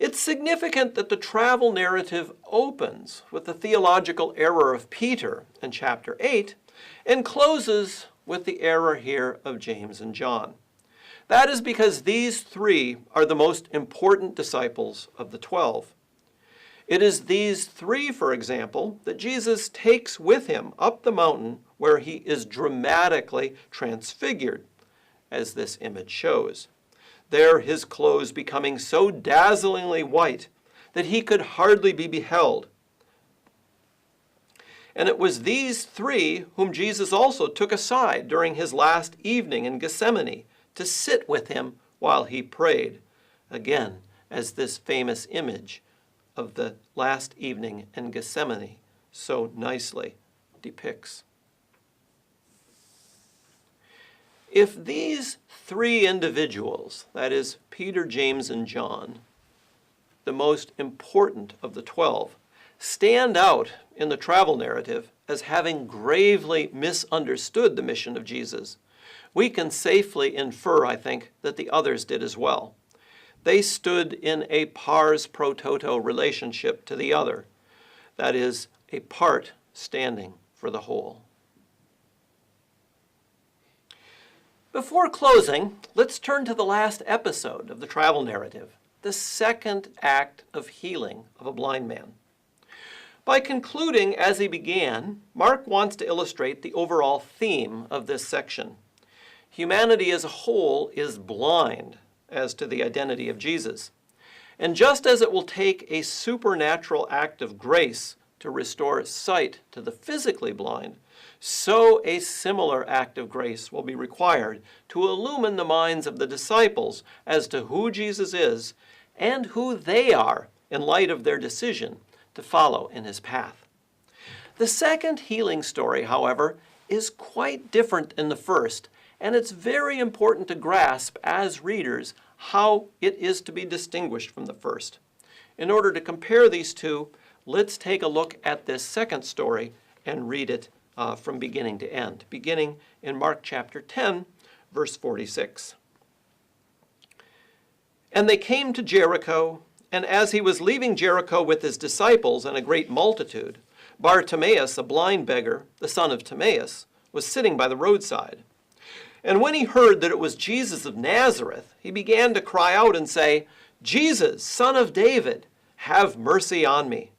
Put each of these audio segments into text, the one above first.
It's significant that the travel narrative opens with the theological error of Peter in chapter 8 and closes with the error here of James and John. That is because these three are the most important disciples of the 12. It is these three, for example, that Jesus takes with him up the mountain where he is dramatically transfigured, as this image shows. There his clothes becoming so dazzlingly white that he could hardly be beheld. And it was these three whom Jesus also took aside during his last evening in Gethsemane to sit with him while he prayed, again, as this famous image of the last evening in Gethsemane so nicely depicts. If these three individuals, that is, Peter, James, and John, the most important of the 12, stand out in the travel narrative as having gravely misunderstood the mission of Jesus, we can safely infer, I think, that the others did as well. They stood in a pars pro toto relationship to the other, that is, a part standing for the whole. Before closing, let's turn to the last episode of the travel narrative, the second act of healing of a blind man. By concluding as he began, Mark wants to illustrate the overall theme of this section. Humanity as a whole is blind as to the identity of Jesus. And just as it will take a supernatural act of grace to restore sight to the physically blind, so a similar act of grace will be required to illumine the minds of the disciples as to who Jesus is and who they are in light of their decision to follow in his path. The second healing story, however, is quite different than the first, and it's very important to grasp as readers how it is to be distinguished from the first. In order to compare these two, let's take a look at this second story and read it from beginning to end, beginning in Mark chapter 10, verse 46. And they came to Jericho, and as he was leaving Jericho with his disciples and a great multitude, Bartimaeus, a blind beggar, the son of Timaeus, was sitting by the roadside. And when he heard that it was Jesus of Nazareth, he began to cry out and say, Jesus, Son of David, have mercy on me.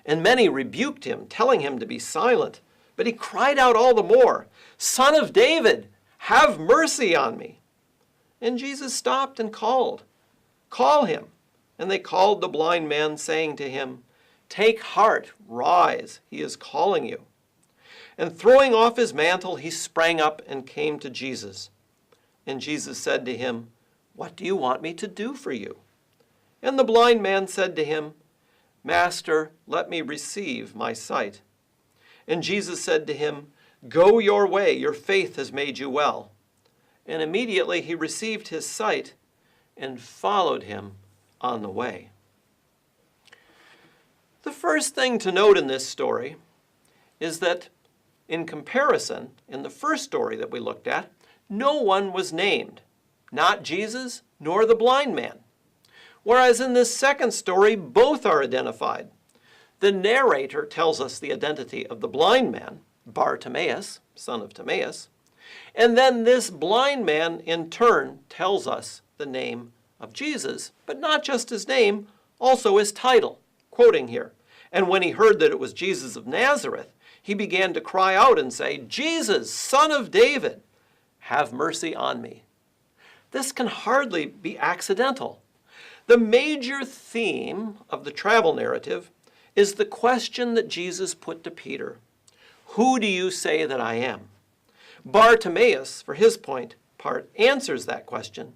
And many rebuked him, telling him to be silent. But he cried out all the more, Son of David, have mercy on me. And Jesus stopped and called, Call him. And they called the blind man, saying to him, Take heart, rise, he is calling you. And throwing off his mantle, he sprang up and came to Jesus. And Jesus said to him, What do you want me to do for you? And the blind man said to him, Master, let me receive my sight. And Jesus said to him, Go your way, your faith has made you well. And immediately he received his sight and followed him on the way. The first thing to note in this story is that in comparison, in the first story that we looked at, no one was named, not Jesus nor the blind man. Whereas in this second story, both are identified. The narrator tells us the identity of the blind man, Bartimaeus, son of Timaeus, and then this blind man in turn tells us the name of Jesus, but not just his name, also his title, quoting here. And when he heard that it was Jesus of Nazareth, he began to cry out and say, Jesus, Son of David, have mercy on me. This can hardly be accidental. The major theme of the travel narrative is the question that Jesus put to Peter. Who do you say that I am? Bartimaeus, for his part, answers that question,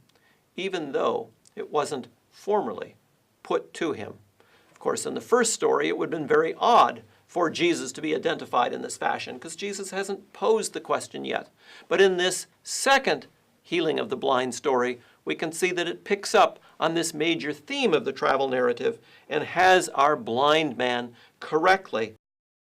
even though it wasn't formally put to him. Of course, in the first story, it would have been very odd for Jesus to be identified in this fashion, because Jesus hasn't posed the question yet. But in this second healing of the blind story, we can see that it picks up on this major theme of the travel narrative and has our blind man correctly